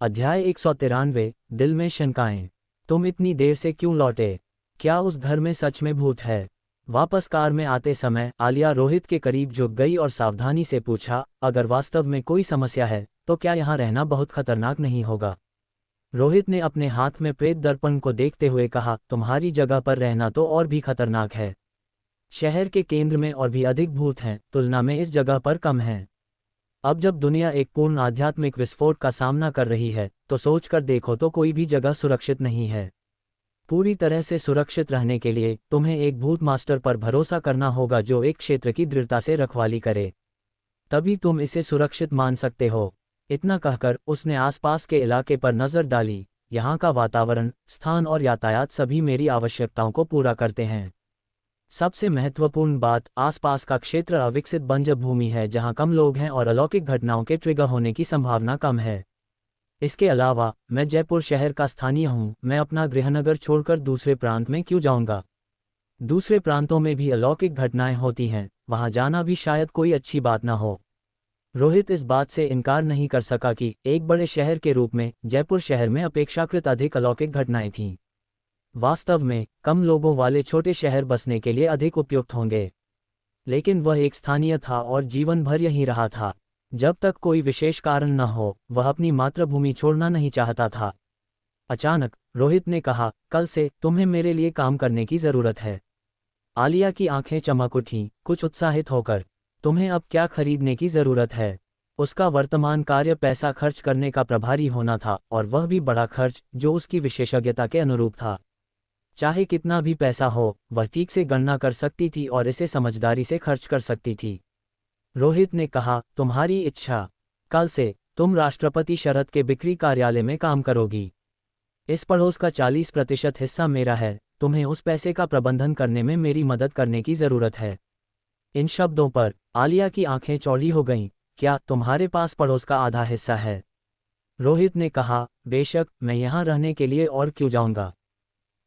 अध्याय 193। दिल में शंकाएं। तुम इतनी देर से क्यों लौटे? क्या उस घर में सच में भूत है? वापस कार में आते समय आलिया रोहित के करीब झुक गई और सावधानी से पूछा, अगर वास्तव में कोई समस्या है तो क्या यहाँ रहना बहुत खतरनाक नहीं होगा? रोहित ने अपने हाथ में प्रेत दर्पण को देखते हुए कहा, तुम्हारी जगह पर रहना तो और भी खतरनाक है। शहर के केंद्र में और भी अधिक भूत हैं, तुलना में इस जगह पर कम हैं। अब जब दुनिया एक पूर्ण आध्यात्मिक विस्फोट का सामना कर रही है तो सोचकर देखो तो कोई भी जगह सुरक्षित नहीं है। पूरी तरह से सुरक्षित रहने के लिए तुम्हें एक भूत मास्टर पर भरोसा करना होगा जो एक क्षेत्र की दृढ़ता से रखवाली करे, तभी तुम इसे सुरक्षित मान सकते हो। इतना कहकर उसने आसपास के इलाके पर नजर डाली। यहाँ का वातावरण, स्थान और यातायात सभी मेरी आवश्यकताओं को पूरा करते हैं। सबसे महत्वपूर्ण बात, आसपास का क्षेत्र अविकसित बंजर भूमि है जहां कम लोग हैं और अलौकिक घटनाओं के ट्रिगर होने की संभावना कम है। इसके अलावा मैं जयपुर शहर का स्थानीय हूं, मैं अपना गृहनगर छोड़कर दूसरे प्रांत में क्यों जाऊंगा? दूसरे प्रांतों में भी अलौकिक घटनाएं होती हैं, वहां जाना भी शायद कोई अच्छी बात ना हो। रोहित इस बात से इनकार नहीं कर सका कि एक बड़े शहर के रूप में जयपुर शहर में अपेक्षाकृत अधिक अलौकिक घटनाएं थीं। वास्तव में कम लोगों वाले छोटे शहर बसने के लिए अधिक उपयुक्त होंगे, लेकिन वह एक स्थानीय था और जीवन भर यहीं रहा था। जब तक कोई विशेष कारण न हो वह अपनी मातृभूमि छोड़ना नहीं चाहता था। अचानक रोहित ने कहा, कल से तुम्हें मेरे लिए काम करने की जरूरत है। आलिया की आंखें चमक उठीं, कुछ उत्साहित होकर। तुम्हें अब क्या खरीदने की जरूरत है? उसका वर्तमान कार्य पैसा खर्च करने का प्रभारी होना था, और वह भी बड़ा खर्च जो उसकी विशेषज्ञता के अनुरूप था। चाहे कितना भी पैसा हो वह ठीक से गणना कर सकती थी और इसे समझदारी से खर्च कर सकती थी। रोहित ने कहा, तुम्हारी इच्छा। कल से तुम राष्ट्रपति शरद के बिक्री कार्यालय में काम करोगी। इस पड़ोस का 40% हिस्सा मेरा है, तुम्हें उस पैसे का प्रबंधन करने में मेरी मदद करने की जरूरत है। इन शब्दों पर आलिया की आंखें चौड़ी हो गईं। क्या तुम्हारे पास पड़ोस का आधा हिस्सा है? रोहित ने कहा, बेशक, मैं यहाँ रहने के लिए और क्यों जाऊँगा।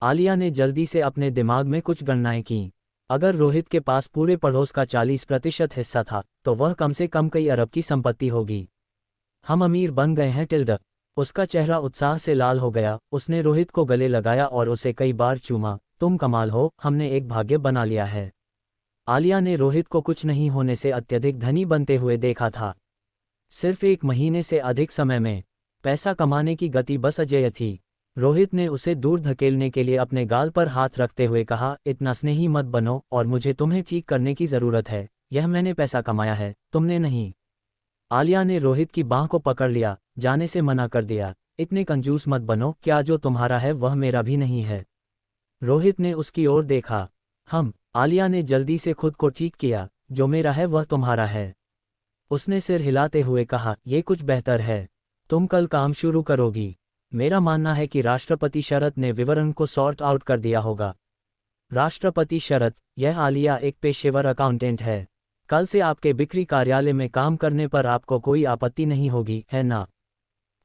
आलिया ने जल्दी से अपने दिमाग में कुछ गणनाएं कीं। अगर रोहित के पास पूरे पड़ोस का 40% हिस्सा था तो वह कम से कम कई अरब की संपत्ति होगी। हम अमीर बन गए हैं टिल्डा। उसका चेहरा उत्साह से लाल हो गया। उसने रोहित को गले लगाया और उसे कई बार चूमा। तुम कमाल हो, हमने एक भाग्य बना लिया है। आलिया ने रोहित को कुछ नहीं होने से अत्यधिक धनी बनते हुए देखा था। सिर्फ एक महीने से अधिक समय में पैसा कमाने की गति बस अजेय थी। रोहित ने उसे दूर धकेलने के लिए अपने गाल पर हाथ रखते हुए कहा, इतना स्नेही मत बनो, और मुझे तुम्हें ठीक करने की जरूरत है। यह मैंने पैसा कमाया है, तुमने नहीं। आलिया ने रोहित की बांह को पकड़ लिया, जाने से मना कर दिया। इतने कंजूस मत बनो, क्या जो तुम्हारा है वह मेरा भी नहीं है? रोहित ने उसकी ओर देखा। आलिया ने जल्दी से खुद को ठीक किया, जो मेरा है वह तुम्हारा है। उसने सिर हिलाते हुए कहा, यह कुछ बेहतर है। तुम कल काम शुरू करोगी। मेरा मानना है कि राष्ट्रपति शरद ने विवरण को सॉर्ट आउट कर दिया होगा। राष्ट्रपति शरद, यह आलिया एक पेशेवर अकाउंटेंट है। कल से आपके बिक्री कार्यालय में काम करने पर आपको कोई आपत्ति नहीं होगी, है ना?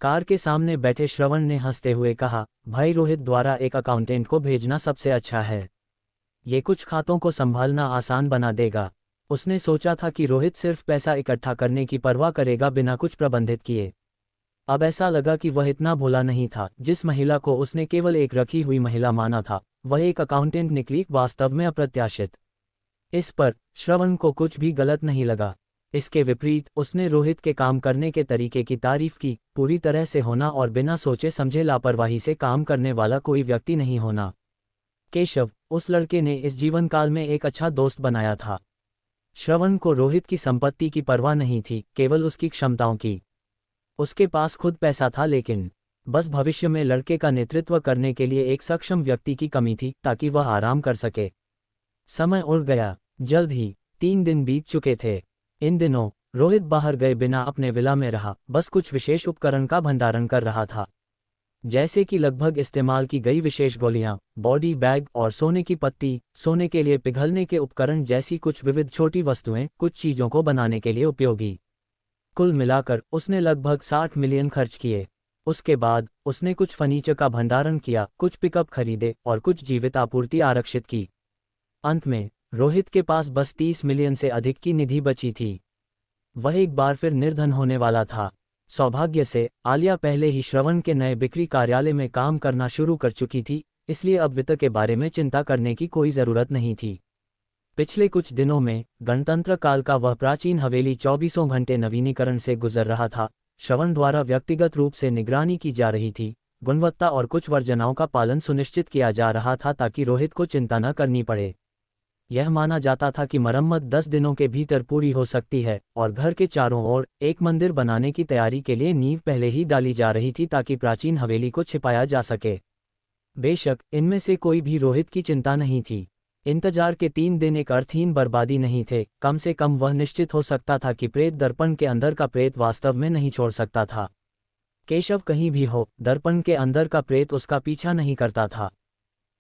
कार के सामने बैठे श्रवण ने हंसते हुए कहा, भाई रोहित द्वारा एक अकाउंटेंट को भेजना सबसे अच्छा है। ये कुछ खातों को संभालना आसान बना देगा। उसने सोचा था कि रोहित सिर्फ पैसा इकट्ठा करने की परवाह करेगा बिना कुछ प्रबंधित किए। अब ऐसा लगा कि वह इतना भोला नहीं था। जिस महिला को उसने केवल एक रखी हुई महिला माना था वह एक अकाउंटेंट निकली, वास्तव में अप्रत्याशित। इस पर श्रवण को कुछ भी गलत नहीं लगा। इसके विपरीत उसने रोहित के काम करने के तरीके की तारीफ की। पूरी तरह से होना और बिना सोचे समझे लापरवाही से काम करने वाला कोई व्यक्ति नहीं होना। केशव, उस लड़के ने इस जीवन काल में एक अच्छा दोस्त बनाया था। श्रवण को रोहित की संपत्ति की परवाह नहीं थी, केवल उसकी क्षमताओं की। उसके पास खुद पैसा था, लेकिन बस भविष्य में लड़के का नेतृत्व करने के लिए एक सक्षम व्यक्ति की कमी थी ताकि वह आराम कर सके। समय उड़ गया। जल्द ही 3 दिन बीत चुके थे। इन दिनों रोहित बाहर गए बिना अपने विला में रहा, बस कुछ विशेष उपकरण का भंडारण कर रहा था, जैसे कि लगभग इस्तेमाल की गई विशेष गोलियां, बॉडी बैग और सोने की पत्ती, सोने के लिए पिघलने के उपकरण जैसी कुछ विविध छोटी वस्तुएं, कुछ चीजों को बनाने के लिए उपयोगी। कुल मिलाकर उसने लगभग 60 मिलियन खर्च किए। उसके बाद उसने कुछ फर्नीचर का भंडारण किया, कुछ पिकअप खरीदे और कुछ जीवित आपूर्ति आरक्षित की। अंत में रोहित के पास बस 30 मिलियन से अधिक की निधि बची थी। वह एक बार फिर निर्धन होने वाला था। सौभाग्य से आलिया पहले ही श्रवण के नए बिक्री कार्यालय में काम करना शुरू कर चुकी थी, इसलिए अब वित्त के बारे में चिंता करने की कोई ज़रूरत नहीं थी। पिछले कुछ दिनों में गणतंत्र काल का वह प्राचीन हवेली 24 घंटे नवीनीकरण से गुजर रहा था। श्रवण द्वारा व्यक्तिगत रूप से निगरानी की जा रही थी, गुणवत्ता और कुछ वर्जनाओं का पालन सुनिश्चित किया जा रहा था ताकि रोहित को चिंता न करनी पड़े। यह माना जाता था कि मरम्मत 10 दिनों के भीतर पूरी हो सकती है और घर के चारों ओर एक मंदिर बनाने की तैयारी के लिए नींव पहले ही डाली जा रही थी ताकि प्राचीन हवेली को छिपाया जा सके। बेशक इनमें से कोई भी रोहित की चिंता नहीं थी। इंतजार के 3 दिन एक अर्थहीन बर्बादी नहीं थे। कम से कम वह निश्चित हो सकता था कि प्रेत दर्पण के अंदर का प्रेत वास्तव में नहीं छोड़ सकता था। केशव कहीं भी हो, दर्पण के अंदर का प्रेत उसका पीछा नहीं करता था।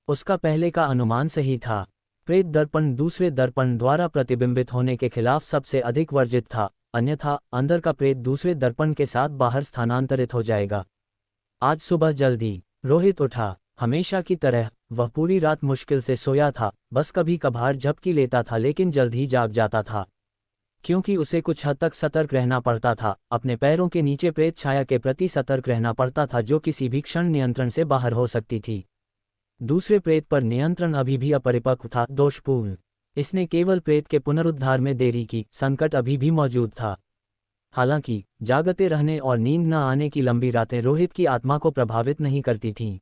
उसका पहले का अनुमान सही था। प्रेत दर्पण दूसरे दर्पण द्वारा प्रतिबिंबित होने के खिलाफ सबसे अधिक वर्जित था, अन्यथा अंदर का प्रेत दूसरे दर्पण के साथ बाहर स्थानांतरित हो जाएगा। आज सुबह जल्दी रोहित उठा। हमेशा की तरह वह पूरी रात मुश्किल से सोया था, बस कभी कभार झपकी लेता था लेकिन जल्द ही जाग जाता था, क्योंकि उसे कुछ हद तक सतर्क रहना पड़ता था। अपने पैरों के नीचे प्रेत छाया के प्रति सतर्क रहना पड़ता था जो किसी भी क्षण नियंत्रण से बाहर हो सकती थी। दूसरे प्रेत पर नियंत्रण अभी भी अपरिपक्व था, दोषपूर्ण। इसने केवल प्रेत के पुनरुद्धार में देरी की, संकट अभी भी मौजूद था। हालांकि जागते रहने और नींद न आने की लंबी रातें रोहित की आत्मा को प्रभावित नहीं करती थीं।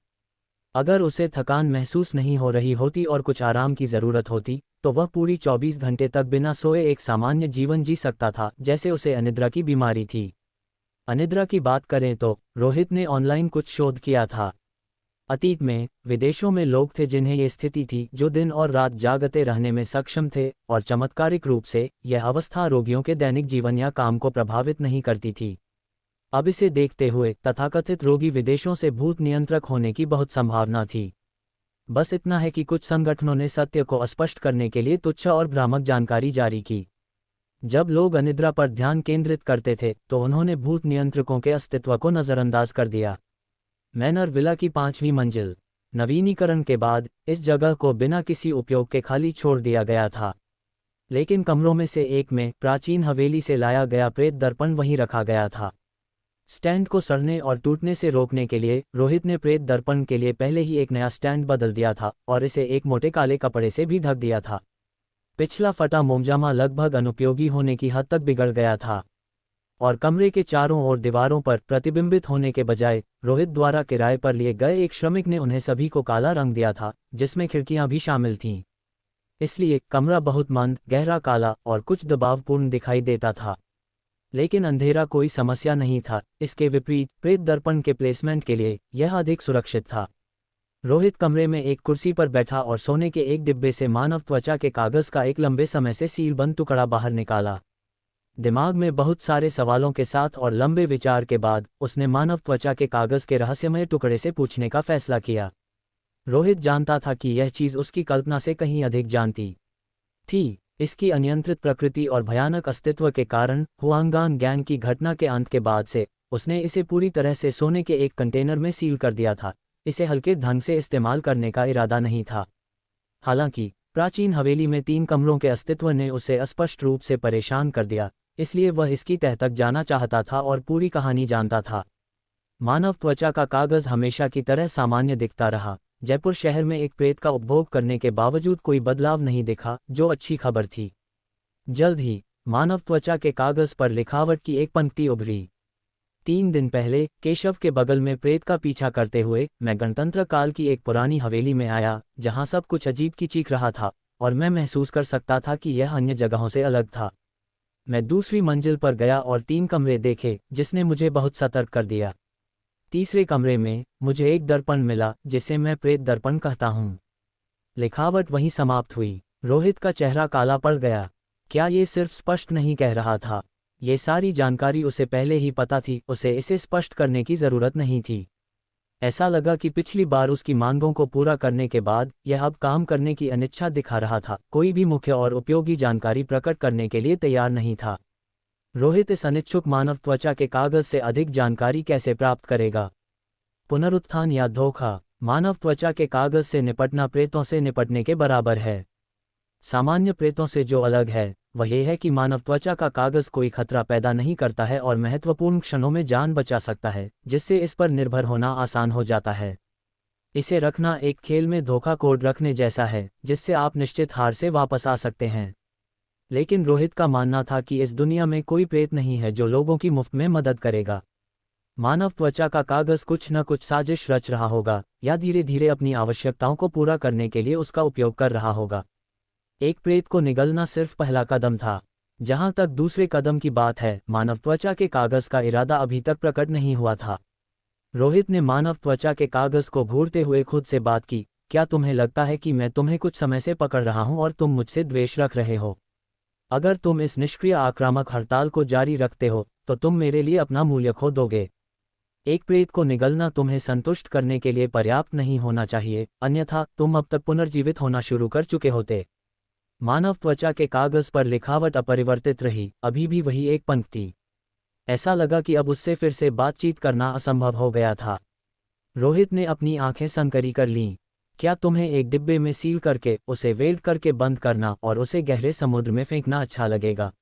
अगर उसे थकान महसूस नहीं हो रही होती और कुछ आराम की ज़रूरत होती तो वह पूरी 24 घंटे तक बिना सोए एक सामान्य जीवन जी सकता था, जैसे उसे अनिद्रा की बीमारी थी। अनिद्रा की बात करें तो रोहित ने ऑनलाइन कुछ शोध किया था। अतीत में विदेशों में लोग थे जिन्हें ये स्थिति थी, जो दिन और रात जागते रहने में सक्षम थे, और चमत्कारिक रूप से यह अवस्था रोगियों के दैनिक जीवन या काम को प्रभावित नहीं करती थी। अब इसे देखते हुए तथाकथित रोगी विदेशों से भूत नियंत्रक होने की बहुत संभावना थी। बस इतना है कि कुछ संगठनों ने सत्य को स्पष्ट करने के लिए तुच्छ और भ्रामक जानकारी जारी की। जब लोग अनिद्रा पर ध्यान केंद्रित करते थे तो उन्होंने भूत नियंत्रकों के अस्तित्व को नज़रअंदाज कर दिया। मैनर विला की 5वीं मंजिल। नवीनीकरण के बाद इस जगह को बिना किसी उपयोग के खाली छोड़ दिया गया था, लेकिन कमरों में से एक में प्राचीन हवेली से लाया गया प्रेत दर्पण वहीं रखा गया था। स्टैंड को सड़ने और टूटने से रोकने के लिए रोहित ने प्रेत दर्पण के लिए पहले ही एक नया स्टैंड बदल दिया था और इसे एक मोटे काले कपड़े से भी ढक दिया था। पिछला फटा मोमजामा लगभग अनुपयोगी होने की हद तक बिगड़ गया था और कमरे के चारों ओर दीवारों पर प्रतिबिंबित होने के बजाय रोहित द्वारा किराए पर लिए गए एक श्रमिक ने उन्हें सभी को काला रंग दिया था, जिसमें खिड़कियां भी शामिल थीं। इसलिए कमरा बहुत मंद, गहरा काला और कुछ दबावपूर्ण दिखाई देता था। लेकिन अंधेरा कोई समस्या नहीं था। इसके विपरीत प्रेत दर्पण के प्लेसमेंट के लिए यह अधिक सुरक्षित था। रोहित कमरे में एक कुर्सी पर बैठा और सोने के एक डिब्बे से मानव त्वचा के कागज का एक लंबे समय से सीलबंद टुकड़ा बाहर निकाला। दिमाग में बहुत सारे सवालों के साथ और लंबे विचार के बाद उसने मानव त्वचा के कागज के रहस्यमय टुकड़े से पूछने का फैसला किया। रोहित जानता था कि यह चीज़ उसकी कल्पना से कहीं अधिक जानती थी। इसकी अनियंत्रित प्रकृति और भयानक अस्तित्व के कारण हुआंगान गैंग की घटना के अंत के बाद से उसने इसे पूरी तरह से सोने के एक कंटेनर में सील कर दिया था। इसे हल्के ढंग से इस्तेमाल करने का इरादा नहीं था। हालांकि प्राचीन हवेली में 3 कमरों के अस्तित्व ने उसे स्पष्ट रूप से परेशान कर दिया, इसलिए वह इसकी तह तक जाना चाहता था और पूरी कहानी जानता था। मानव त्वचा का कागज हमेशा की तरह सामान्य दिखता रहा। जयपुर शहर में एक प्रेत का उपभोग करने के बावजूद कोई बदलाव नहीं दिखा, जो अच्छी खबर थी। जल्द ही मानव त्वचा के कागज पर लिखावट की एक पंक्ति उभरी। 3 दिन पहले केशव के बगल में प्रेत का पीछा करते हुए मैं गणतंत्र काल की एक पुरानी हवेली में आया, जहां सब कुछ अजीब की चीख रहा था और मैं महसूस कर सकता था कि यह अन्य जगहों से अलग था। मैं दूसरी मंजिल पर गया और 3 कमरे देखे, जिसने मुझे बहुत सतर्क कर दिया। तीसरे कमरे में मुझे एक दर्पण मिला, जिसे मैं प्रेत दर्पण कहता हूँ। लिखावट वहीं समाप्त हुई। रोहित का चेहरा काला पड़ गया। क्या ये सिर्फ स्पष्ट नहीं कह रहा था? ये सारी जानकारी उसे पहले ही पता थी, उसे इसे स्पष्ट करने की ज़रूरत नहीं थी। ऐसा लगा कि पिछली बार उसकी मांगों को पूरा करने के बाद यह अब काम करने की अनिच्छा दिखा रहा था। कोई भी मुख्य और उपयोगी जानकारी प्रकट करने के लिए तैयार नहीं था। रोहित इस अनिच्छुक मानव त्वचा के कागज से अधिक जानकारी कैसे प्राप्त करेगा? पुनरुत्थान या धोखा? मानव त्वचा के कागज से निपटना प्रेतों से निपटने के बराबर है। सामान्य प्रेतों से जो अलग है वह यह है कि मानव त्वचा का कागज कोई खतरा पैदा नहीं करता है और महत्वपूर्ण क्षणों में जान बचा सकता है, जिससे इस पर निर्भर होना आसान हो जाता है। इसे रखना एक खेल में धोखा कोड रखने जैसा है, जिससे आप निश्चित हार से वापस आ सकते हैं। लेकिन रोहित का मानना था कि इस दुनिया में कोई प्रेत नहीं है जो लोगों की मुफ्त में मदद करेगा। मानव त्वचा का कागज कुछ न कुछ साजिश रच रहा होगा, या धीरे धीरे अपनी आवश्यकताओं को पूरा करने के लिए उसका उपयोग कर रहा होगा। एक प्रेत को निगलना सिर्फ पहला कदम था। जहां तक दूसरे कदम की बात है, मानव त्वचा के कागज का इरादा अभी तक प्रकट नहीं हुआ था। रोहित ने मानव त्वचा के कागज को घूरते हुए खुद से बात की, क्या तुम्हें लगता है कि मैं तुम्हें कुछ समय से पकड़ रहा हूं और तुम मुझसे द्वेष रख रहे हो? अगर तुम इस निष्क्रिय आक्रामक हड़ताल को जारी रखते हो तो तुम मेरे लिए अपना मूल्य खो दोगे। एक प्रेत को निगलना तुम्हें संतुष्ट करने के लिए पर्याप्त नहीं होना चाहिए, अन्यथा तुम अब तक पुनर्जीवित होना शुरू कर चुके होते। मानव त्वचा के कागज पर लिखावट अपरिवर्तित रही, अभी भी वही एक पंक्ति। ऐसा लगा कि अब उससे फिर से बातचीत करना असंभव हो गया था। रोहित ने अपनी आंखें सनकरी कर लीं। क्या तुम्हें एक डिब्बे में सील करके, उसे वेल्ड करके बंद करना और उसे गहरे समुद्र में फेंकना अच्छा लगेगा?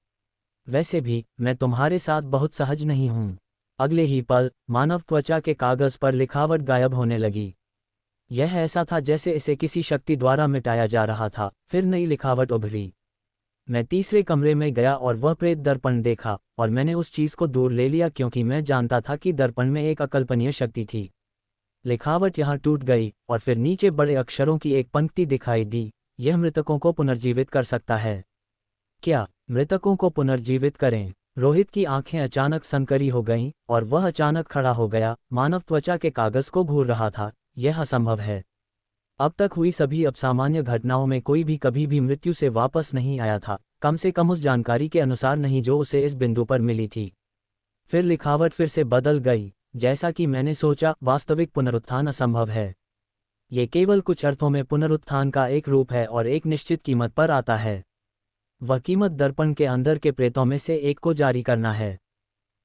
वैसे भी मैं तुम्हारे साथ बहुत सहज नहीं हूं। अगले ही पल मानव त्वचा के कागज पर लिखावट गायब होने लगी। यह ऐसा था जैसे इसे किसी शक्ति द्वारा मिटाया जा रहा था। फिर नई लिखावट उभरी। मैं तीसरे कमरे में गया और वह प्रेत दर्पण देखा, और मैंने उस चीज को दूर ले लिया क्योंकि मैं जानता था कि दर्पण में एक अकल्पनीय शक्ति थी। लिखावट यहाँ टूट गई और फिर नीचे बड़े अक्षरों की एक पंक्ति दिखाई दी, यह मृतकों को पुनर्जीवित कर सकता है। क्या मृतकों को पुनर्जीवित करें? रोहित की आंखें अचानक सनकरी हो गईं और वह अचानक खड़ा हो गया। मानव त्वचा के कागज को घूर रहा था। यह असंभव है। अब तक हुई सभी असामान्य घटनाओं में कोई भी कभी भी मृत्यु से वापस नहीं आया था, कम से कम उस जानकारी के अनुसार नहीं जो उसे इस बिंदु पर मिली थी। फिर लिखावट फिर से बदल गई। जैसा कि मैंने सोचा, वास्तविक पुनरुत्थान असंभव है। ये केवल कुछ अर्थों में पुनरुत्थान का एक रूप है और एक निश्चित कीमत पर आता है। वह कीमत दर्पण के अंदर के प्रेतों में से एक को जारी करना है।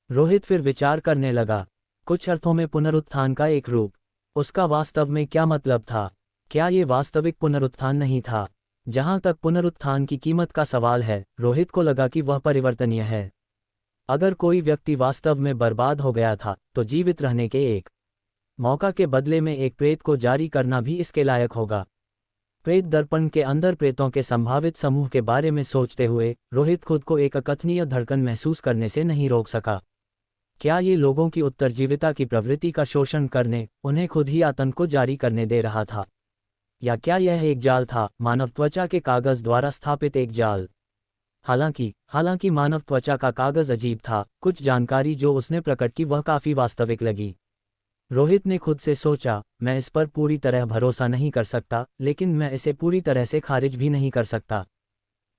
रोहित फिर विचार करने लगा। कुछ अर्थों में पुनरुत्थान का एक रूप, उसका वास्तव में क्या मतलब था? क्या ये वास्तविक पुनरुत्थान नहीं था? जहां तक पुनरुत्थान की कीमत का सवाल है, रोहित को लगा कि वह परिवर्तनीय है। अगर कोई व्यक्ति वास्तव में बर्बाद हो गया था, तो जीवित रहने के एक मौका के बदले में एक प्रेत को जारी करना भी इसके लायक होगा। प्रेत दर्पण के अंदर प्रेतों के संभावित समूह के बारे में सोचते हुए रोहित खुद को एक अकथनीय धड़कन महसूस करने से नहीं रोक सका। क्या ये लोगों की उत्तरजीविता की प्रवृत्ति का शोषण करने, उन्हें खुद ही आतंक को जारी करने दे रहा था? या क्या यह एक जाल था, मानव त्वचा के कागज द्वारा स्थापित एक जाल? हालांकि मानव त्वचा का कागज अजीब था। कुछ जानकारी जो उसने प्रकट की वह काफी वास्तविक लगी। रोहित ने खुद से सोचा, मैं इस पर पूरी तरह भरोसा नहीं कर सकता, लेकिन मैं इसे पूरी तरह से खारिज भी नहीं कर सकता।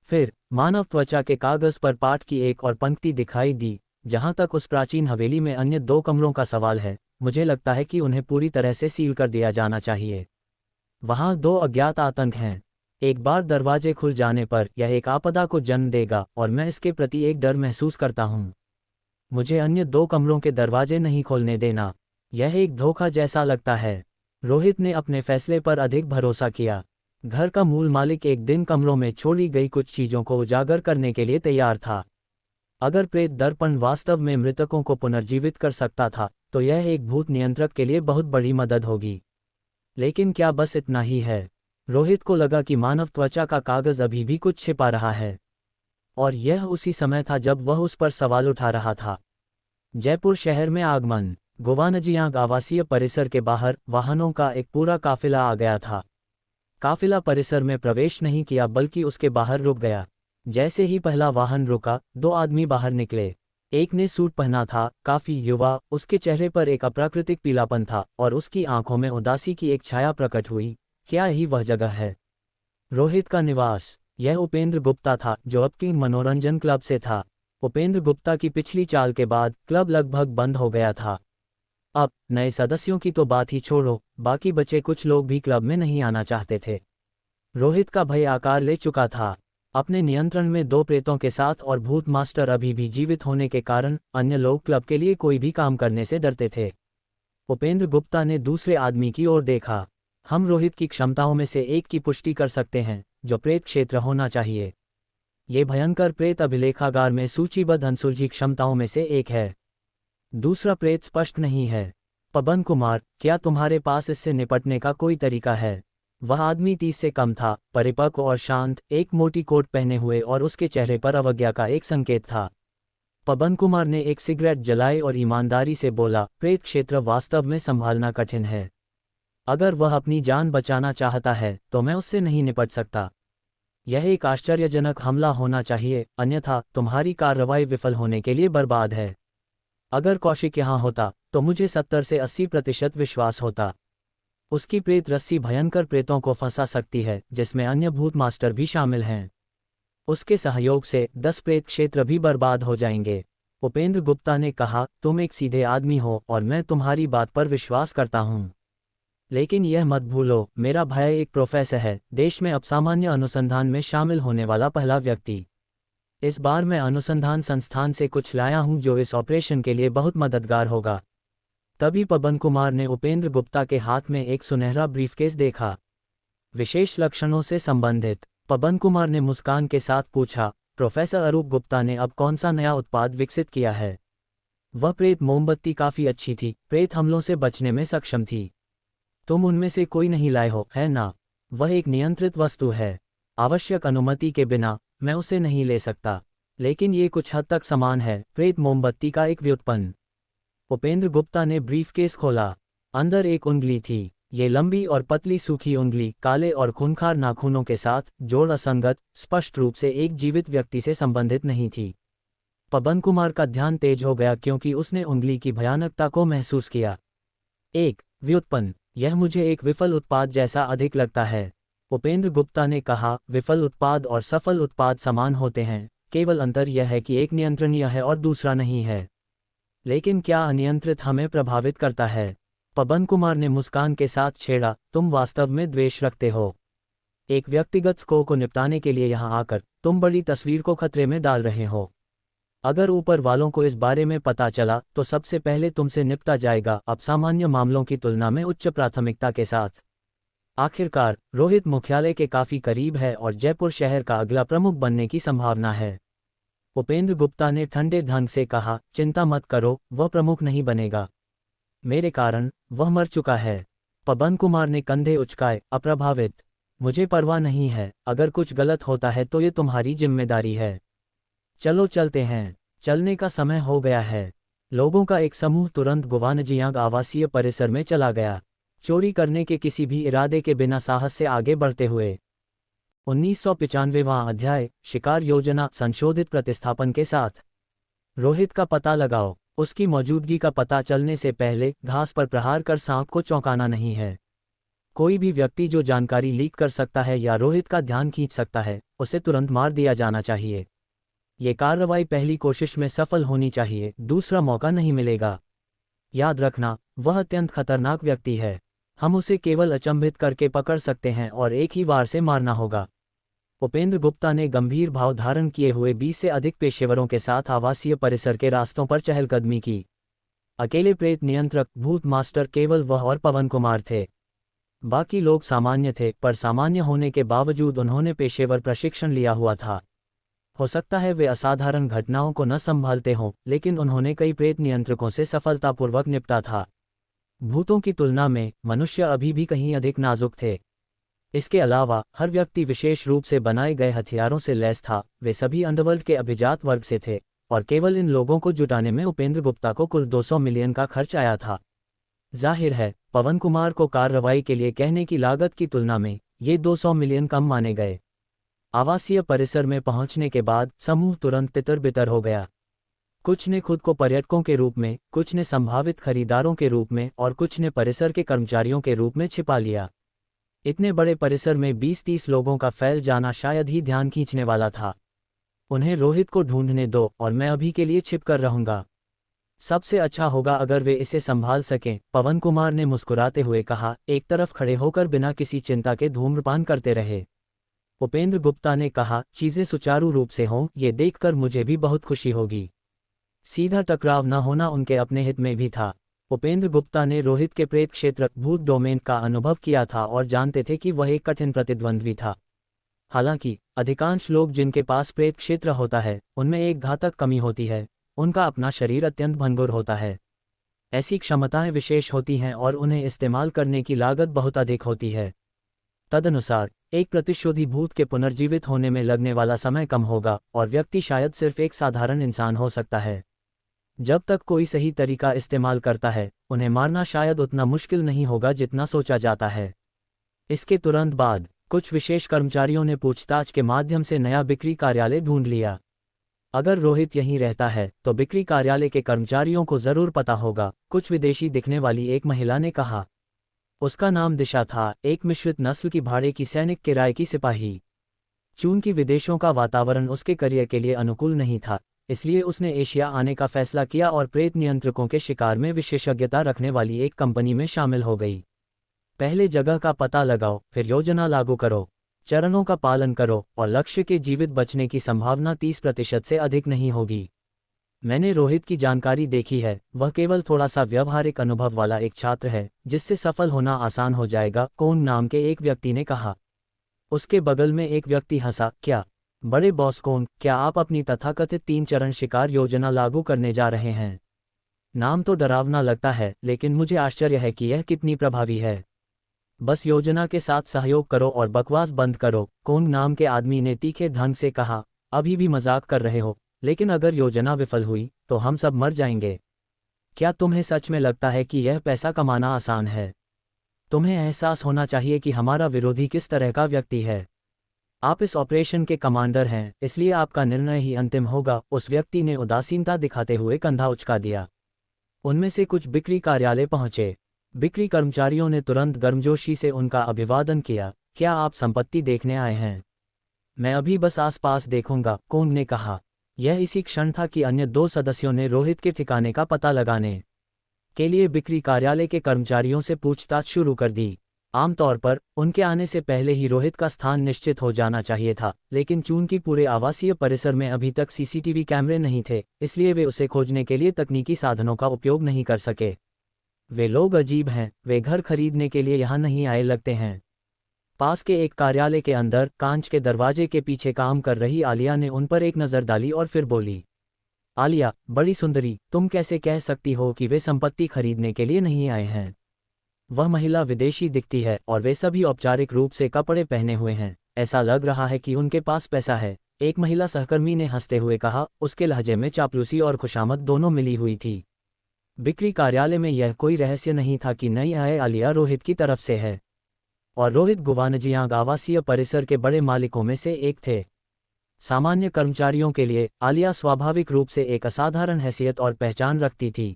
फिर मानव त्वचा के कागज पर पाठ की एक और पंक्ति दिखाई दी, जहां तक उस प्राचीन हवेली में अन्य 2 कमरों का सवाल है, मुझे लगता है कि उन्हें पूरी तरह से सील कर दिया जाना चाहिए। वहां 2 अज्ञात आतंक हैं। एक बार दरवाजे खुल जाने पर यह एक आपदा को जन्म देगा और मैं इसके प्रति एक डर महसूस करता हूं। मुझे अन्य 2 कमरों के दरवाजे नहीं खोलने देना। यह एक धोखा जैसा लगता है। रोहित ने अपने फैसले पर अधिक भरोसा किया। घर का मूल मालिक एक दिन कमरों में छोड़ी गई कुछ चीजों को उजागर करने के लिए तैयार था। अगर प्रेत दर्पण वास्तव में मृतकों को पुनर्जीवित कर सकता था, तो यह एक भूत नियंत्रक के लिए बहुत बड़ी मदद होगी। लेकिन क्या बस इतना ही है? रोहित को लगा कि मानव त्वचा का कागज अभी भी कुछ छिपा रहा है। और यह उसी समय था जब वह उस पर सवाल उठा रहा था। जयपुर शहर में आगमन। गोवानजियांग आवासीय परिसर के बाहर वाहनों का एक पूरा काफिला आ गया था। काफिला परिसर में प्रवेश नहीं किया बल्कि उसके बाहर रुक गया। जैसे ही पहला वाहन रुका, 2 आदमी बाहर निकले। एक ने सूट पहना था, काफी युवा, उसके चेहरे पर एक अप्राकृतिक पीलापन था और उसकी आंखों में उदासी की एक छाया प्रकट हुई। क्या यही वह जगह है? रोहित का निवास। यह उपेंद्र गुप्ता था, जो अब किंग मनोरंजन क्लब से था। उपेंद्र गुप्ता की पिछली चाल के बाद क्लब लगभग बंद हो गया था। अब नए सदस्यों की तो बात ही छोड़ो, बाकी बचे कुछ लोग भी क्लब में नहीं आना चाहते थे। रोहित का भय आकार ले चुका था। अपने नियंत्रण में 2 प्रेतों के साथ और भूत मास्टर अभी भी जीवित होने के कारण अन्य लोग क्लब के लिए कोई भी काम करने से डरते थे। उपेंद्र गुप्ता ने दूसरे आदमी की ओर देखा। हम रोहित की क्षमताओं में से एक की पुष्टि कर सकते हैं, जो प्रेत क्षेत्र होना चाहिए। ये भयंकर प्रेत अभिलेखागार में सूचीबद्ध अनसुलझी क्षमताओं में से एक है। दूसरा प्रेत स्पष्ट नहीं है। पवन कुमार, क्या तुम्हारे पास इससे निपटने का कोई तरीका है? वह आदमी 30 से कम था, परिपक्व और शांत, एक मोटी कोट पहने हुए, और उसके चेहरे पर अवज्ञा का एक संकेत था। पवन कुमार ने एक सिगरेट जलाई और ईमानदारी से बोला, प्रेत क्षेत्र वास्तव में संभालना कठिन है। अगर वह अपनी जान बचाना चाहता है तो मैं उससे नहीं निपट सकता। यह एक आश्चर्यजनक हमला होना चाहिए, अन्यथा तुम्हारी कार्रवाई विफल होने के लिए बर्बाद है। अगर कौशिक यहाँ होता तो मुझे 70 से 80% विश्वास होता। उसकी प्रेत रस्सी भयंकर प्रेतों को फंसा सकती है, जिसमें अन्य भूत मास्टर भी शामिल हैं। उसके सहयोग से 10 प्रेत क्षेत्र भी बर्बाद हो जाएंगे। उपेंद्र गुप्ता ने कहा, तुम एक सीधे आदमी हो और मैं तुम्हारी बात पर विश्वास करता हूँ। लेकिन यह मत भूलो, मेरा भाई एक प्रोफेसर है, देश में असामान्य अनुसंधान में शामिल होने वाला पहला व्यक्ति। इस बार मैं अनुसंधान संस्थान से कुछ लाया हूं जो इस ऑपरेशन के लिए बहुत मददगार होगा। तभी पवन कुमार ने उपेंद्र गुप्ता के हाथ में एक सुनहरा ब्रीफकेस देखा, विशेष लक्षणों से संबंधित। पवन कुमार ने मुस्कान के साथ पूछा, प्रोफेसर अरूप गुप्ता ने अब कौन सा नया उत्पाद विकसित किया है? वह प्रेत मोमबत्ती काफ़ी अच्छी थी, प्रेत हमलों से बचने में सक्षम थी। तुम उनमें से कोई नहीं लाए हो, है ना? वह एक नियंत्रित वस्तु है। आवश्यक अनुमति के बिना मैं उसे नहीं ले सकता, लेकिन ये कुछ हद तक समान है, प्रेत मोमबत्ती का एक व्युत्पन्न। उपेंद्र गुप्ता ने ब्रीफकेस खोला। अंदर एक उंगली थी। ये लंबी और पतली सूखी उंगली, काले और खूंखार नाखूनों के साथ, जोड़ असंगत, स्पष्ट रूप से एक जीवित व्यक्ति से संबंधित नहीं थी। पवन कुमार का ध्यान तेज हो गया क्योंकि उसने उंगली की भयानकता को महसूस किया। एक व्युत्पन्न, यह मुझे एक विफल उत्पाद जैसा अधिक लगता है। उपेंद्र गुप्ता ने कहा, विफल उत्पाद और सफल उत्पाद समान होते हैं, केवल अंतर यह है कि एक नियंत्रणीय है और दूसरा नहीं है। लेकिन क्या अनियंत्रित हमें प्रभावित करता है? पवन कुमार ने मुस्कान के साथ छेड़ा, तुम वास्तव में द्वेष रखते हो। एक व्यक्तिगत स्कोर को निपटाने के लिए यहाँ आकर तुम बड़ी तस्वीर को खतरे में डाल रहे हो। अगर ऊपर वालों को इस बारे में पता चला तो सबसे पहले तुमसे निपटा जाएगा, अब सामान्य मामलों की तुलना में उच्च प्राथमिकता के साथ। आखिरकार रोहित मुख्यालय के काफी करीब है और जयपुर शहर का अगला प्रमुख बनने की संभावना है। उपेंद्र गुप्ता ने ठंडे ढंग से कहा, चिंता मत करो, वह प्रमुख नहीं बनेगा। मेरे कारण वह मर चुका है। पवन कुमार ने कंधे उचकाए, अप्रभावित। मुझे परवाह नहीं है, अगर कुछ गलत होता है तो ये तुम्हारी जिम्मेदारी है। चलो चलते हैं। चलने का समय हो गया है। लोगों का एक समूह तुरंत गुवानजियांग आवासीय परिसर में चला गया, चोरी करने के किसी भी इरादे के बिना साहस से आगे बढ़ते हुए। 1995वां अध्याय, शिकार योजना संशोधित प्रतिस्थापन के साथ। रोहित का पता लगाओ। उसकी मौजूदगी का पता चलने से पहले घास पर प्रहार कर सांप को चौंकाना नहीं है। कोई भी व्यक्ति जो जानकारी लीक कर सकता है या रोहित का ध्यान खींच सकता है, उसे तुरंत मार दिया जाना चाहिए। ये कार्रवाई पहली कोशिश में सफल होनी चाहिए, दूसरा मौका नहीं मिलेगा। याद रखना, वह अत्यंत खतरनाक व्यक्ति है। हम उसे केवल अचंभित करके पकड़ सकते हैं और एक ही वार से मारना होगा। उपेंद्र गुप्ता ने गंभीर भाव धारण किए हुए 20 से अधिक पेशेवरों के साथ आवासीय परिसर के रास्तों पर चहलकदमी की। अकेले प्रेत नियंत्रक भूत मास्टर केवल वह और पवन कुमार थे। बाकी लोग सामान्य थे, पर सामान्य होने के बावजूद उन्होंने पेशेवर प्रशिक्षण लिया हुआ था। हो सकता है वे असाधारण घटनाओं को न संभालते हों, लेकिन उन्होंने कई प्रेत नियंत्रकों से सफलतापूर्वक निपटा था। भूतों की तुलना में मनुष्य अभी भी कहीं अधिक नाजुक थे। इसके अलावा हर व्यक्ति विशेष रूप से बनाए गए हथियारों से लैस था। वे सभी अंडरवर्ल्ड के अभिजात वर्ग से थे और केवल इन लोगों को जुटाने में उपेंद्र गुप्ता को कुल 200 मिलियन का खर्च आया था। जाहिर है, पवन कुमार को कार्रवाई के लिए कहने की लागत की तुलना में ये 200 मिलियन कम माने गए। आवासीय परिसर में पहुंचने के बाद समूह तुरंत तितर-बितर हो गया। कुछ ने खुद को पर्यटकों के रूप में, कुछ ने संभावित खरीदारों के रूप में और कुछ ने परिसर के कर्मचारियों के रूप में छिपा लिया। इतने बड़े परिसर में 20-30 लोगों का फैल जाना शायद ही ध्यान खींचने वाला था। उन्हें रोहित को ढूंढने दो और मैं अभी के लिए छिप कर रहूंगा। सबसे अच्छा होगा अगर वे इसे संभाल सकें, पवन कुमार ने मुस्कुराते हुए कहा, एक तरफ खड़े होकर बिना किसी चिंता के धूम्रपान करते रहे। उपेंद्र गुप्ता ने कहा, चीजें सुचारू रूप से हों, ये देखकर मुझे भी बहुत खुशी होगी। सीधा टकराव न होना उनके अपने हित में भी था। उपेंद्र गुप्ता ने रोहित के प्रेत क्षेत्र भूत डोमेन का अनुभव किया था और जानते थे कि वह एक कठिन प्रतिद्वंद्वी था। हालांकि अधिकांश लोग जिनके पास प्रेत क्षेत्र होता है उनमें एक घातक कमी होती है, उनका अपना शरीर अत्यंत भंगुर होता है। ऐसी क्षमताएं विशेष होती हैं और उन्हें इस्तेमाल करने की लागत बहुत अधिक होती है। तदनुसार एक प्रतिशोधी भूत के पुनर्जीवित होने में लगने वाला समय कम होगा और व्यक्ति शायद सिर्फ एक साधारण इंसान हो सकता है। जब तक कोई सही तरीका इस्तेमाल करता है, उन्हें मारना शायद उतना मुश्किल नहीं होगा जितना सोचा जाता है। इसके तुरंत बाद कुछ विशेष कर्मचारियों ने पूछताछ के माध्यम से नया बिक्री कार्यालय ढूंढ लिया। अगर रोहित यहीं रहता है तो बिक्री कार्यालय के कर्मचारियों को जरूर पता होगा, कुछ विदेशी दिखने वाली एक महिला ने कहा। उसका नाम दिशा था, एक मिश्रित नस्ल की भाड़े की सैनिक किराए की सिपाही। चूंकि विदेशों का वातावरण उसके करियर के लिए अनुकूल नहीं था, इसलिए उसने एशिया आने का फैसला किया और प्रेत नियंत्रकों के शिकार में विशेषज्ञता रखने वाली एक कंपनी में शामिल हो गई। पहले जगह का पता लगाओ, फिर योजना लागू करो, चरणों का पालन करो और लक्ष्य के जीवित बचने की संभावना 30% से अधिक नहीं होगी। मैंने रोहित की जानकारी देखी है, वह केवल थोड़ा सा व्यवहारिक अनुभव वाला एक छात्र है जिससे सफल होना आसान हो जाएगा, कोन नाम के एक व्यक्ति ने कहा। उसके बगल में एक व्यक्ति हंसा, क्या बड़े बॉस कोन, क्या आप अपनी तथाकथित 3 चरण शिकार योजना लागू करने जा रहे हैं? नाम तो डरावना लगता है, लेकिन मुझे आश्चर्य है कि यह कितनी प्रभावी है। बस योजना के साथ सहयोग करो और बकवास बंद करो, कोन नाम के आदमी ने तीखे ढंग से कहा। अभी भी मजाक कर रहे हो, लेकिन अगर योजना विफल हुई तो हम सब मर जाएंगे। क्या तुम्हें सच में लगता है कि यह पैसा कमाना आसान है? तुम्हें एहसास होना चाहिए कि हमारा विरोधी किस तरह का व्यक्ति है। आप इस ऑपरेशन के कमांडर हैं, इसलिए आपका निर्णय ही अंतिम होगा। उस व्यक्ति ने उदासीनता दिखाते हुए कंधा उचका दिया। उनमें से कुछ बिक्री कार्यालय पहुंचे। बिक्री कर्मचारियों ने तुरंत गर्मजोशी से उनका अभिवादन किया। क्या आप संपत्ति देखने आए हैं? मैं अभी बस आसपास देखूंगा, कोन ने कहा। यह इसी क्षण था कि अन्य 2 सदस्यों ने रोहित के ठिकाने का पता लगाने के लिए बिक्री कार्यालय के कर्मचारियों से पूछताछ शुरू कर दी। आमतौर पर उनके आने से पहले ही रोहित का स्थान निश्चित हो जाना चाहिए था, लेकिन चूंकि पूरे आवासीय परिसर में अभी तक सीसीटीवी कैमरे नहीं थे, इसलिए वे उसे खोजने के लिए तकनीकी साधनों का उपयोग नहीं कर सके। वे लोग अजीब हैं, वे घर खरीदने के लिए यहाँ नहीं आए लगते हैं। पास के एक कार्यालय के अंदर कांच के दरवाजे के पीछे काम कर रही आलिया ने उन पर एक नज़र डाली और फिर बोली, आलिया, बड़ी सुंदरी, तुम कैसे कह सकती हो कि वे संपत्ति खरीदने के लिए नहीं आए हैं? वह महिला विदेशी दिखती है और वे सभी औपचारिक रूप से कपड़े पहने हुए हैं। ऐसा लग रहा है कि उनके पास पैसा है, एक महिला सहकर्मी ने हंसते हुए कहा। उसके लहजे में चापलूसी और खुशामद दोनों मिली हुई थी। बिक्री कार्यालय में यह कोई रहस्य नहीं था कि नई आए आलिया रोहित की तरफ से है, और रोहित गुवानजियांग आवासीय परिसर के बड़े मालिकों में से एक थे। सामान्य कर्मचारियों के लिए आलिया स्वाभाविक रूप से एक असाधारण हैसियत और पहचान रखती थी।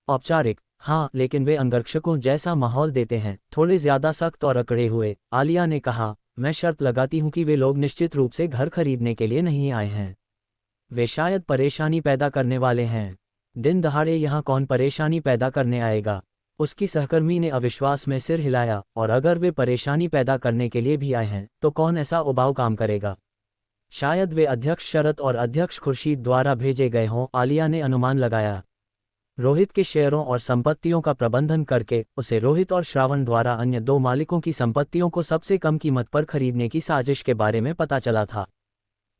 औपचारिक, हाँ, लेकिन वे अंगरक्षकों जैसा माहौल देते हैं, थोड़े ज्यादा सख्त और अकड़े हुए। आलिया ने कहा, मैं शर्त लगाती हूं कि वे लोग निश्चित रूप से घर खरीदने के लिए नहीं आए हैं। वे शायद परेशानी पैदा करने वाले हैं। दिन दहाड़े यहाँ कौन परेशानी पैदा करने आएगा? उसकी सहकर्मी ने अविश्वास में सिर हिलाया। और अगर वे परेशानी पैदा करने के लिए भी आए हैं तो कौन ऐसा उबाऊ काम करेगा? शायद वे अध्यक्ष शरत और अध्यक्ष खुर्शीद द्वारा भेजे गए हों, आलिया ने अनुमान लगाया। रोहित के शेयरों और संपत्तियों का प्रबंधन करके उसे रोहित और श्रावण द्वारा अन्य 2 मालिकों की संपत्तियों को सबसे कम कीमत पर खरीदने की साजिश के बारे में पता चला था।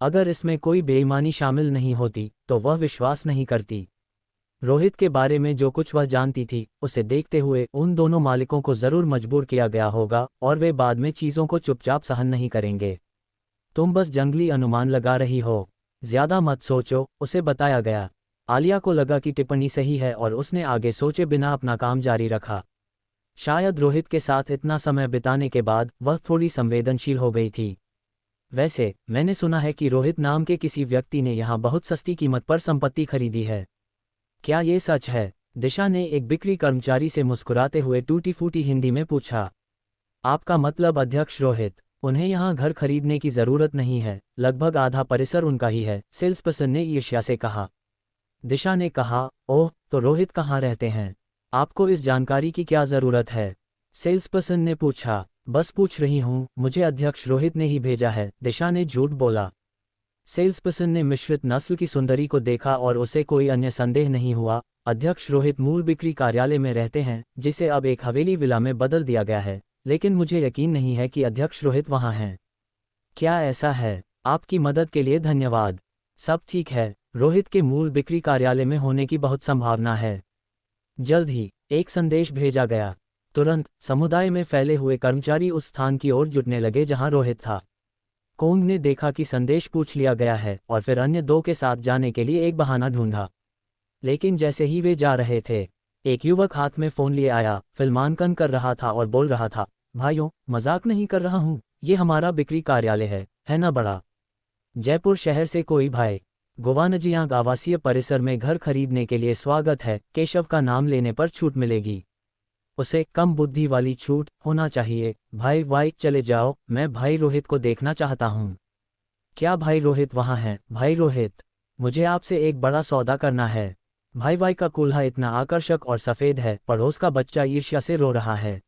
अगर इसमें कोई बेईमानी शामिल नहीं होती तो वह विश्वास नहीं करती। रोहित के बारे में जो कुछ वह जानती थी, उसे देखते हुए उन दोनों मालिकों को जरूर मजबूर किया गया होगा और वे बाद में चीज़ों को चुपचाप सहन नहीं करेंगे। तुम बस जंगली अनुमान लगा रही हो, ज्यादा मत सोचो, उसे बताया गया। आलिया को लगा कि टिप्पणी सही है और उसने आगे सोचे बिना अपना काम जारी रखा। शायद रोहित के साथ इतना समय बिताने के बाद वह थोड़ी संवेदनशील हो गई थी। वैसे मैंने सुना है कि रोहित नाम के किसी व्यक्ति ने यहाँ बहुत सस्ती कीमत पर संपत्ति खरीदी है। क्या ये सच है? दिशा ने एक बिक्री कर्मचारी से मुस्कुराते हुए टूटी फूटी हिंदी में पूछा। आपका मतलब अध्यक्ष रोहित? उन्हें यहाँ घर खरीदने की जरूरत नहीं है, लगभग आधा परिसर उनका ही है, सेल्स पर्सन ने ईर्ष्या से कहा। दिशा ने कहा, ओह, तो रोहित कहाँ रहते हैं? आपको इस जानकारी की क्या जरूरत है? सेल्स पर्सन ने पूछा। बस पूछ रही हूँ, मुझे अध्यक्ष रोहित ने ही भेजा है, दिशा ने झूठ बोला। सेल्स पर्सन ने मिश्रित नस्ल की सुंदरी को देखा और उसे कोई अन्य संदेह नहीं हुआ। अध्यक्ष रोहित मूल बिक्री कार्यालय में रहते हैं, जिसे अब एक हवेली विला में बदल दिया गया है, लेकिन मुझे यकीन नहीं है कि अध्यक्ष रोहित वहाँ हैं। क्या ऐसा है? आपकी मदद के लिए धन्यवाद। सब ठीक है। रोहित के मूल बिक्री कार्यालय में होने की बहुत संभावना है। जल्द ही एक संदेश भेजा गया। तुरंत समुदाय में फैले हुए कर्मचारी उस स्थान की ओर जुटने लगे जहां रोहित था। कोंग ने देखा कि संदेश पूछ लिया गया है और फिर अन्य दो के साथ जाने के लिए एक बहाना ढूंढा। लेकिन जैसे ही वे जा रहे थे, एक युवक हाथ में फोन लिए आया, फिल्मांकन कर रहा था और बोल रहा था, भाइयों, मजाक नहीं कर रहा हूँ, ये हमारा बिक्री कार्यालय है ना बड़ा? जयपुर शहर से कोई भाई गोवानजियांग आवासीय परिसर में घर खरीदने के लिए स्वागत है। केशव का नाम लेने पर छूट मिलेगी। उसे कम बुद्धि वाली छूट होना चाहिए। भाई वाई चले जाओ, मैं भाई रोहित को देखना चाहता हूँ। क्या भाई रोहित वहाँ है? भाई रोहित, मुझे आपसे एक बड़ा सौदा करना है। भाई वाई का कूल्हा इतना आकर्षक और सफ़ेद है, पड़ोस का बच्चा ईर्ष्या से रो रहा है।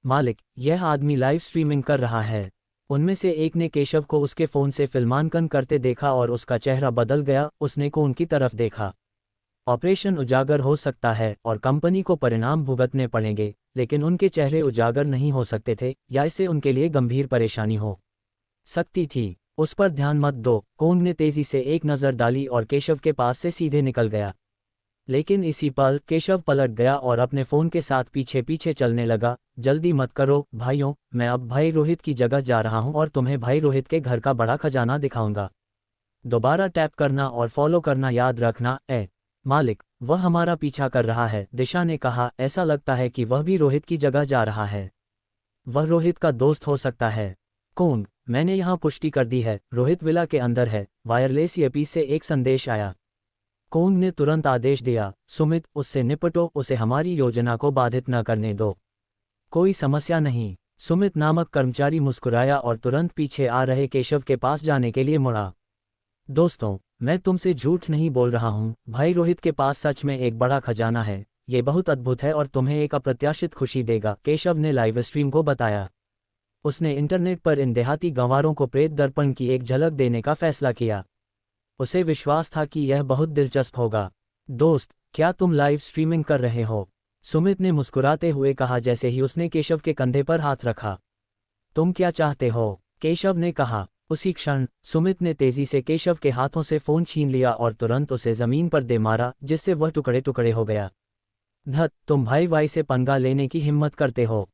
मालिक, यह आदमी लाइव स्ट्रीमिंग कर रहा है। उनमें से एक ने केशव को उसके फ़ोन से फिल्मांकन करते देखा और उसका चेहरा बदल गया। उसने को उनकी तरफ देखा। ऑपरेशन उजागर हो सकता है और कंपनी को परिणाम भुगतने पड़ेंगे, लेकिन उनके चेहरे उजागर नहीं हो सकते थे या इससे उनके लिए गंभीर परेशानी हो सकती थी। उस पर ध्यान मत दो। कोंग ने तेजी से एक नज़र डाली और केशव के पास से सीधे निकल गया। लेकिन इसी पल केशव पलट गया और अपने फ़ोन के साथ पीछे पीछे चलने लगा। जल्दी मत करो भाइयों, मैं अब भाई रोहित की जगह जा रहा हूं और तुम्हें भाई रोहित के घर का बड़ा खजाना दिखाऊंगा। दोबारा टैप करना और फॉलो करना याद रखना। मालिक, वह हमारा पीछा कर रहा है, दिशा ने कहा। ऐसा लगता है कि वह भी रोहित की जगह जा रहा है। वह रोहित का दोस्त हो सकता है। कोंग, मैंने यहाँ पुष्टि कर दी है, रोहित विला के अंदर है। वायरलेस ईयरपीस से एक संदेश आया। कोंग ने तुरंत आदेश दिया, सुमित, उससे निपटो, उसे हमारी योजना को बाधित न करने दो। कोई समस्या नहीं। सुमित नामक कर्मचारी मुस्कुराया और तुरंत पीछे आ रहे केशव के पास जाने के लिए मुड़ा। दोस्तों, मैं तुमसे झूठ नहीं बोल रहा हूँ, भाई रोहित के पास सच में एक बड़ा खजाना है। ये बहुत अद्भुत है और तुम्हें एक अप्रत्याशित खुशी देगा, केशव ने लाइव स्ट्रीम को बताया। उसने इंटरनेट पर इन देहाती गंवारों को प्रेत दर्पण की एक झलक देने का फैसला किया। उसे विश्वास था कि यह बहुत दिलचस्प होगा। दोस्त, क्या तुम लाइव स्ट्रीमिंग कर रहे हो? सुमित ने मुस्कुराते हुए कहा जैसे ही उसने केशव के कंधे पर हाथ रखा। तुम क्या चाहते हो? केशव ने कहा। उसी क्षण सुमित ने तेजी से केशव के हाथों से फ़ोन छीन लिया और तुरंत उसे ज़मीन पर दे मारा, जिससे वह टुकड़े टुकड़े हो गया। धत, तुम भाई वाई से पंगा लेने की हिम्मत करते हो?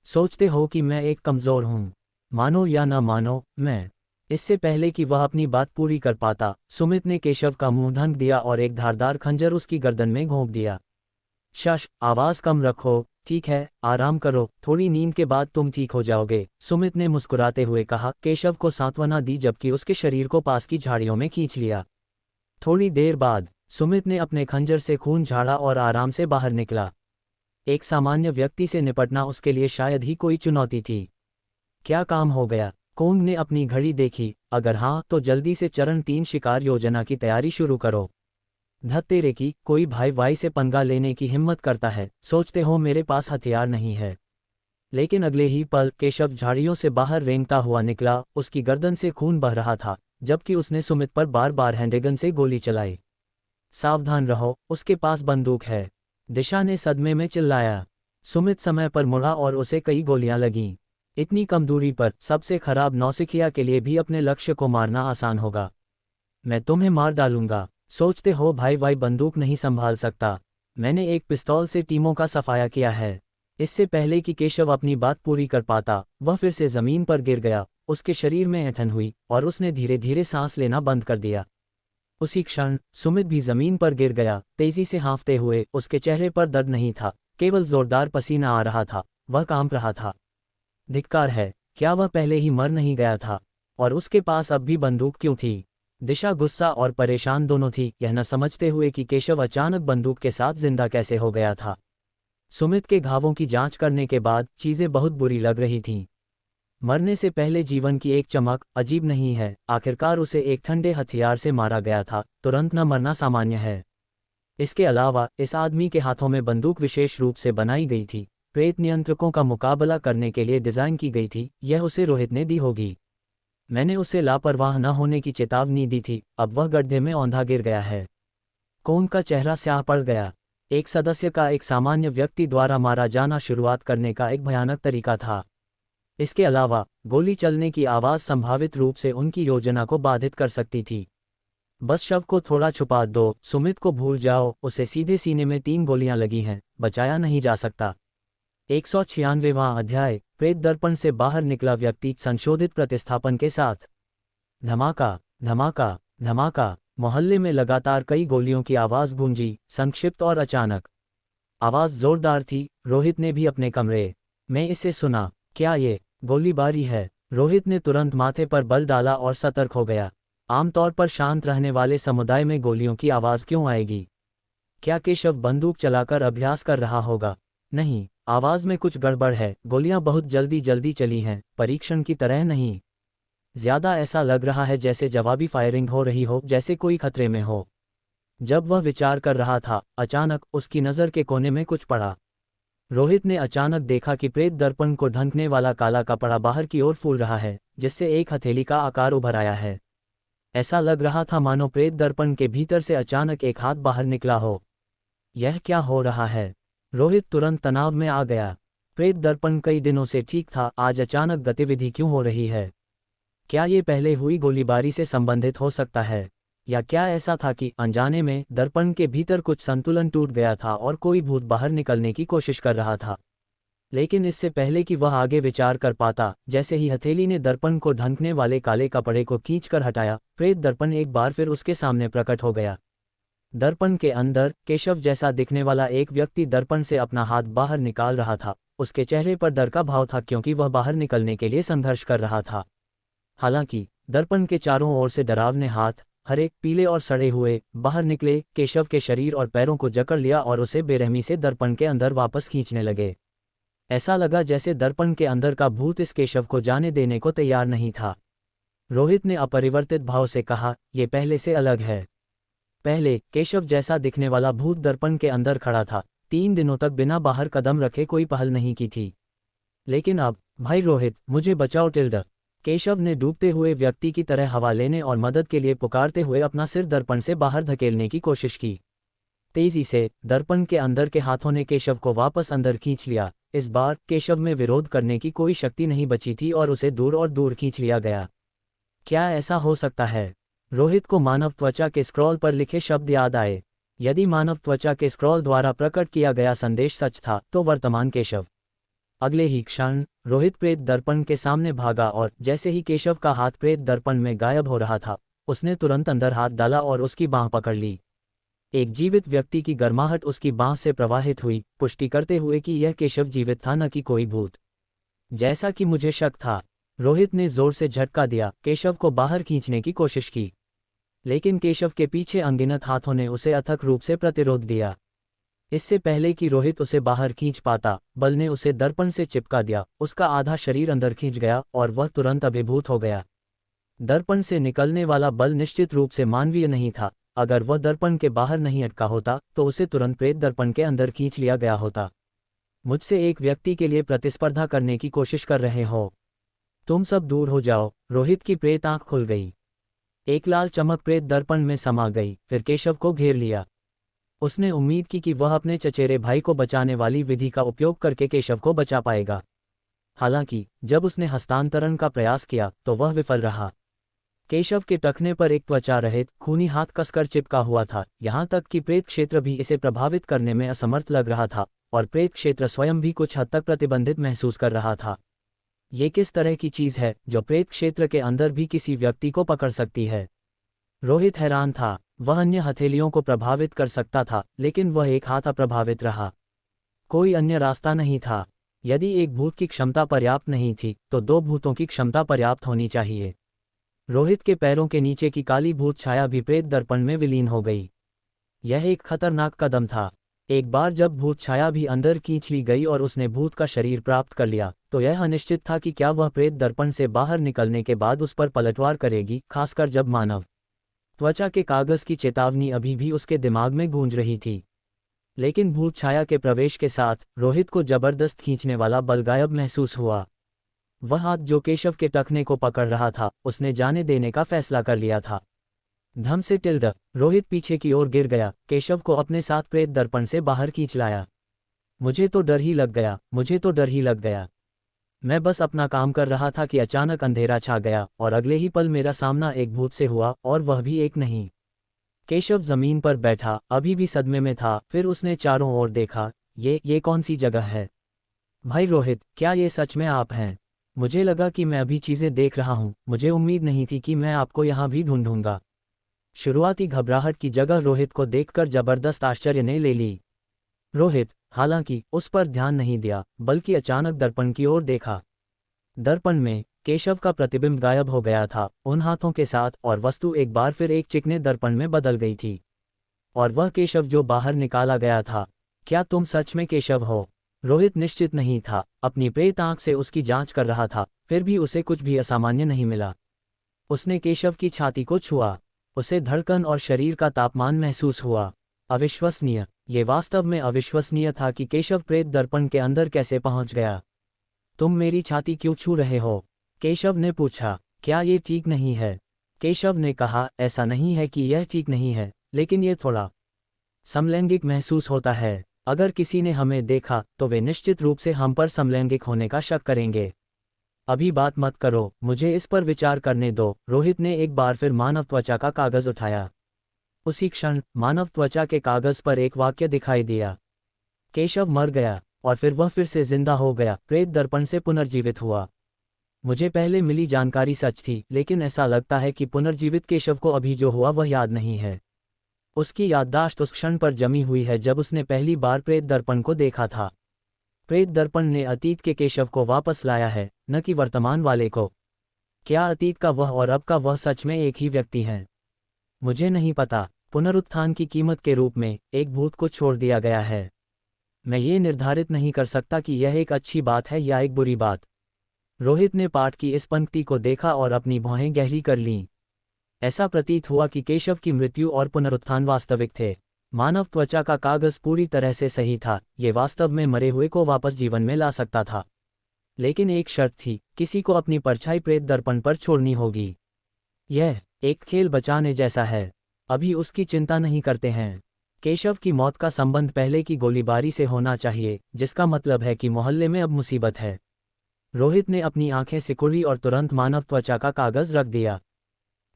सोचते हो कि मैं एक कमज़ोर हूँ? मानो या न मानो, मैं। इससे पहले कि वह अपनी बात पूरी कर पाता, सुमित ने केशव का मुंह ढक दिया और एक धारदार खंजर उसकी गर्दन में घोंप दिया। शश, आवाज़ कम रखो, ठीक है, आराम करो, थोड़ी नींद के बाद तुम ठीक हो जाओगे, सुमित ने मुस्कुराते हुए कहा। केशव को सांत्वना दी जबकि उसके शरीर को पास की झाड़ियों में खींच लिया। थोड़ी देर बाद सुमित ने अपने खंजर से खून झाड़ा और आराम से बाहर निकला। एक सामान्य व्यक्ति से निपटना उसके लिए शायद ही कोई चुनौती थी। क्या काम हो गया? कोंग ने अपनी घड़ी देखी। अगर हाँ, तो जल्दी से चरण 3 शिकार योजना की तैयारी शुरू करो। धत्तेरे की, कोई भाई वाई से पंगा लेने की हिम्मत करता है? सोचते हो मेरे पास हथियार नहीं है? लेकिन अगले ही पल केशव झाड़ियों से बाहर रेंगता हुआ निकला। उसकी गर्दन से खून बह रहा था, जबकि उसने सुमित पर बार बार हैंडगन से गोली चलाई। सावधान रहो, उसके पास बंदूक है, दिशा ने सदमे में चिल्लाया। सुमित समय पर मुड़ा और उसे कई गोलियां लगीं। इतनी कम दूरी पर सबसे खराब नौसिखिया के लिए भी अपने लक्ष्य को मारना आसान होगा। मैं तुम्हें मार डालूंगा। सोचते हो भाई वाई बंदूक नहीं संभाल सकता? मैंने एक पिस्तौल से टीमों का सफाया किया है। इससे पहले कि केशव अपनी बात पूरी कर पाता, वह फिर से जमीन पर गिर गया। उसके शरीर में ऐंठन हुई और उसने धीरे धीरे सांस लेना बंद कर दिया। उसी क्षण सुमित भी जमीन पर गिर गया, तेजी से हाँफते हुए। उसके चेहरे पर दर्द नहीं था, केवल जोरदार पसीना आ रहा था। वह कांप रहा था। धिक्कार है, क्या वह पहले ही मर नहीं गया था? और उसके पास अब भी बंदूक क्यों थी? दिशा गुस्सा और परेशान दोनों थी, यह न समझते हुए कि केशव अचानक बंदूक के साथ जिंदा कैसे हो गया था। सुमित के घावों की जांच करने के बाद चीजें बहुत बुरी लग रही थीं। मरने से पहले जीवन की एक चमक अजीब नहीं है। आखिरकार उसे एक ठंडे हथियार से मारा गया था। तुरंत न मरना सामान्य है। इसके अलावा इस आदमी के हाथों में बंदूक विशेष रूप से बनाई गई थी, प्रेत नियंत्रकों का मुकाबला करने के लिए डिज़ाइन की गई थी। यह उसे रोहित ने दी होगी। मैंने उसे लापरवाह न होने की चेतावनी दी थी। अब वह गड्ढे में औंधा गिर गया है। कोंग का चेहरा स्याह पड़ गया। एक सदस्य का एक सामान्य व्यक्ति द्वारा मारा जाना शुरुआत करने का एक भयानक तरीका था। इसके अलावा गोली चलने की आवाज़ संभावित रूप से उनकी योजना को बाधित कर सकती थी। बस शव को थोड़ा छुपा दो, सुमित को भूल जाओ, उसे सीधे सीने में 3 गोलियां लगी हैं, बचाया नहीं जा सकता। 196वां अध्याय, प्रेत दर्पण से बाहर निकला व्यक्ति संशोधित प्रतिस्थापन के साथ। धमाका धमाका धमाका, मोहल्ले में लगातार कई गोलियों की आवाज़ गूंजी, संक्षिप्त और अचानक। आवाज़ जोरदार थी, रोहित ने भी अपने कमरे में इसे सुना। क्या ये गोलीबारी है? रोहित ने तुरंत माथे पर बल डाला और सतर्क हो गया। आमतौर पर शांत रहने वाले समुदाय में गोलियों की आवाज़ क्यों आएगी? क्या केशव बंदूक चलाकर अभ्यास कर रहा होगा? नहीं, आवाज़ में कुछ गड़बड़ है। गोलियां बहुत जल्दी जल्दी चली हैं, परीक्षण की तरह नहीं। ज्यादा ऐसा लग रहा है जैसे जवाबी फायरिंग हो रही हो, जैसे कोई खतरे में हो। जब वह विचार कर रहा था, अचानक उसकी नज़र के कोने में कुछ पड़ा। रोहित ने अचानक देखा कि प्रेत दर्पण को ढंकने वाला काला कपड़ा बाहर की ओर फूल रहा है, जिससे एक हथेली का आकार उभर आया है। ऐसा लग रहा था मानो प्रेत दर्पण के भीतर से अचानक एक हाथ बाहर निकला हो। यह क्या हो रहा है? रोहित तुरंत तनाव में आ गया। प्रेत दर्पण कई दिनों से ठीक था, आज अचानक गतिविधि क्यों हो रही है? क्या ये पहले हुई गोलीबारी से संबंधित हो सकता है? या क्या ऐसा था कि अनजाने में दर्पण के भीतर कुछ संतुलन टूट गया था और कोई भूत बाहर निकलने की कोशिश कर रहा था? लेकिन इससे पहले कि वह आगे विचार कर पाता, जैसे ही हथेली ने दर्पण को ढंकने वाले काले कपड़े को खींचकर हटाया, प्रेत दर्पण एक बार फिर उसके सामने प्रकट हो गया। दर्पण के अंदर केशव जैसा दिखने वाला एक व्यक्ति दर्पण से अपना हाथ बाहर निकाल रहा था। उसके चेहरे पर डर का भाव था, क्योंकि वह बाहर निकलने के लिए संघर्ष कर रहा था। हालांकि दर्पण के चारों ओर से डरावने हाथ, हरे, पीले और सड़े हुए, बाहर निकले, केशव के शरीर और पैरों को जकड़ लिया और उसे बेरहमी से दर्पण के अंदर वापस खींचने लगे। ऐसा लगा जैसे दर्पण के अंदर का भूत इस केशव को जाने देने को तैयार नहीं था। रोहित ने अपरिवर्तित भाव से कहा, यह पहले से अलग है। पहले केशव जैसा दिखने वाला भूत दर्पण के अंदर खड़ा था, 3 दिनों तक बिना बाहर कदम रखे कोई पहल नहीं की थी। लेकिन अब, भाई रोहित, मुझे बचाओ टिल्डर। केशव ने डूबते हुए व्यक्ति की तरह हवा लेने और मदद के लिए पुकारते हुए अपना सिर दर्पण से बाहर धकेलने की कोशिश की। तेजी से दर्पण के अंदर के हाथों ने केशव को वापस अंदर खींच लिया। इस बार केशव में विरोध करने की कोई शक्ति नहीं बची थी और उसे दूर और दूर खींच लिया गया। क्या ऐसा हो सकता है? रोहित को मानव त्वचा के स्क्रॉल पर लिखे शब्द याद आए। यदि मानव त्वचा के स्क्रॉल द्वारा प्रकट किया गया संदेश सच था, तो वर्तमान केशव। अगले ही क्षण रोहित प्रेत दर्पण के सामने भागा और जैसे ही केशव का हाथ प्रेत दर्पण में गायब हो रहा था, उसने तुरंत अंदर हाथ डाला और उसकी बांह पकड़ ली। एक जीवित व्यक्ति की गर्माहट उसकी बांह से प्रवाहित हुई, पुष्टि करते हुए कि यह केशव जीवित था, न कि कोई भूत। जैसा कि मुझे शक था। रोहित ने जोर से झटका दिया, केशव को बाहर खींचने की कोशिश की। लेकिन केशव के पीछे अनगिनत हाथों ने उसे अथक रूप से प्रतिरोध दिया। इससे पहले कि रोहित उसे बाहर खींच पाता, बल ने उसे दर्पण से चिपका दिया। उसका आधा शरीर अंदर खींच गया और वह तुरंत अभिभूत हो गया। दर्पण से निकलने वाला बल निश्चित रूप से मानवीय नहीं था। अगर वह दर्पण के बाहर नहीं अटका होता, तो उसे तुरंत प्रेत दर्पण के अंदर खींच लिया गया होता। मुझसे एक व्यक्ति के लिए प्रतिस्पर्धा करने की कोशिश कर रहे हो? तुम सब दूर हो जाओ। रोहित की प्रेत आंख खुल गई। एक लाल चमक प्रेत दर्पण में समा गई, फिर केशव को घेर लिया। उसने उम्मीद की कि वह अपने चचेरे भाई को बचाने वाली विधि का उपयोग करके केशव को बचा पाएगा। हालांकि जब उसने हस्तांतरण का प्रयास किया, तो वह विफल रहा। केशव के टखने पर एक त्वचा रहित खूनी हाथ कसकर चिपका हुआ था, यहाँ तक कि प्रेत क्षेत्र भी इसे प्रभावित करने में असमर्थ लग रहा था, और प्रेत क्षेत्र स्वयं भी कुछ हद तक प्रतिबंधित महसूस कर रहा था। ये किस तरह की चीज़ है जो प्रेत क्षेत्र के अंदर भी किसी व्यक्ति को पकड़ सकती है? रोहित हैरान था। वह अन्य हथेलियों को प्रभावित कर सकता था, लेकिन वह एक हाथ अप्रभावित रहा। कोई अन्य रास्ता नहीं था। यदि एक भूत की क्षमता पर्याप्त नहीं थी, तो 2 भूतों की क्षमता पर्याप्त होनी चाहिए। रोहित के पैरों के नीचे की काली भूत छाया भी प्रेत दर्पण में विलीन हो गई। यह एक खतरनाक कदम था। एक बार जब भूत छाया भी अंदर खींच ली गई और उसने भूत का शरीर प्राप्त कर लिया, तो यह अनिश्चित था कि क्या वह प्रेत दर्पण से बाहर निकलने के बाद उस पर पलटवार करेगी, खासकर जब मानव त्वचा के कागज की चेतावनी अभी भी उसके दिमाग में गूंज रही थी। लेकिन भूत छाया के प्रवेश के साथ रोहित को जबरदस्त खींचने वाला बल गायब महसूस हुआ। वह हाथ जो केशव के टखने को पकड़ रहा था, उसने जाने देने का फैसला कर लिया था। धम से टिल्ड रोहित पीछे की ओर गिर गया, केशव को अपने साथ प्रेत दर्पण से बाहर खींच लाया। मुझे तो डर ही लग गया। मैं बस अपना काम कर रहा था कि अचानक अंधेरा छा गया और अगले ही पल मेरा सामना एक भूत से हुआ, और वह भी एक नहीं। केशव जमीन पर बैठा अभी भी सदमे में था। फिर उसने चारों ओर देखा। ये कौन सी जगह है? भाई रोहित, क्या ये सच में आप हैं? मुझे लगा कि मैं अभी चीजें देख रहा हूँ। मुझे उम्मीद नहीं थी कि मैं आपको यहाँ भी ढूंढूंगा। शुरुआती घबराहट की जगह रोहित को देखकर जबरदस्त आश्चर्य ने ले ली। रोहित, हालांकि, उस पर ध्यान नहीं दिया, बल्कि अचानक दर्पण की ओर देखा। दर्पण में केशव का प्रतिबिंब गायब हो गया था, उन हाथों के साथ, और वस्तु एक बार फिर एक चिकने दर्पण में बदल गई थी। और वह केशव जो बाहर निकाला गया था। क्या तुम सच में केशव हो? रोहित निश्चित नहीं था, अपनी प्रेत आंख से उसकी जांच कर रहा था, फिर भी उसे कुछ भी असामान्य नहीं मिला। उसने केशव की छाती को छुआ। उसे धड़कन और शरीर का तापमान महसूस हुआ। अविश्वसनीय, ये वास्तव में अविश्वसनीय था कि केशव प्रेत दर्पण के अंदर कैसे पहुंच गया। तुम मेरी छाती क्यों छू रहे हो? केशव ने पूछा। क्या ये ठीक नहीं है? केशव ने कहा, ऐसा नहीं है कि यह ठीक नहीं है, लेकिन ये थोड़ा समलैंगिक महसूस होता है। अगर किसी ने हमें देखा तो वे निश्चित रूप से हम पर समलैंगिक होने का शक करेंगे। अभी बात मत करो, मुझे इस पर विचार करने दो। रोहित ने एक बार फिर मानव त्वचा का कागज उठाया। उसी क्षण मानव त्वचा के कागज पर एक वाक्य दिखाई दिया। केशव मर गया, और फिर वह फिर से जिंदा हो गया, प्रेत दर्पण से पुनर्जीवित हुआ। मुझे पहले मिली जानकारी सच थी, लेकिन ऐसा लगता है कि पुनर्जीवित केशव को अभी जो हुआ वह याद नहीं है। उसकी याददाश्त उस क्षण पर जमी हुई है जब उसने पहली बार प्रेत दर्पण को देखा था। प्रेत दर्पण ने अतीत के केशव को वापस लाया है, न कि वर्तमान वाले को। क्या अतीत का वह और अब का वह सच में एक ही व्यक्ति हैं? मुझे नहीं पता। पुनरुत्थान की कीमत के रूप में एक भूत को छोड़ दिया गया है। मैं ये निर्धारित नहीं कर सकता कि यह एक अच्छी बात है या एक बुरी बात। रोहित ने पाठ की इस पंक्ति को देखा और अपनी भौहें गहरी कर लीं। ऐसा प्रतीत हुआ कि केशव की मृत्यु और पुनरुत्थान वास्तविक थे। मानव त्वचा का कागज पूरी तरह से सही था, ये वास्तव में मरे हुए को वापस जीवन में ला सकता था। लेकिन एक शर्त थी, किसी को अपनी परछाई प्रेत दर्पण पर छोड़नी होगी। यह एक खेल बचाने जैसा है। अभी उसकी चिंता नहीं करते हैं। केशव की मौत का संबंध पहले की गोलीबारी से होना चाहिए, जिसका मतलब है कि मोहल्ले में अब मुसीबत है। रोहित ने अपनी आंखें सिकुड़ी और तुरंत मानव त्वचा का कागज रख दिया।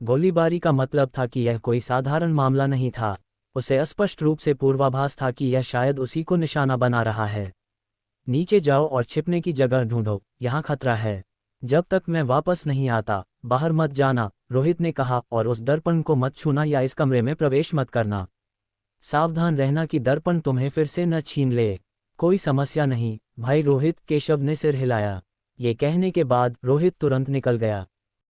गोलीबारी का मतलब था कि यह कोई साधारण मामला नहीं था। उसे स्पष्ट रूप से पूर्वाभास था कि यह शायद उसी को निशाना बना रहा है। नीचे जाओ और छिपने की जगह ढूंढो, यहाँ खतरा है। जब तक मैं वापस नहीं आता, बाहर मत जाना, रोहित ने कहा, और उस दर्पण को मत छूना या इस कमरे में प्रवेश मत करना। सावधान रहना कि दर्पण तुम्हें फिर से न छीन ले। कोई समस्या नहीं, भाई रोहित, केशव ने सिर हिलाया। ये कहने के बाद रोहित तुरंत निकल गया।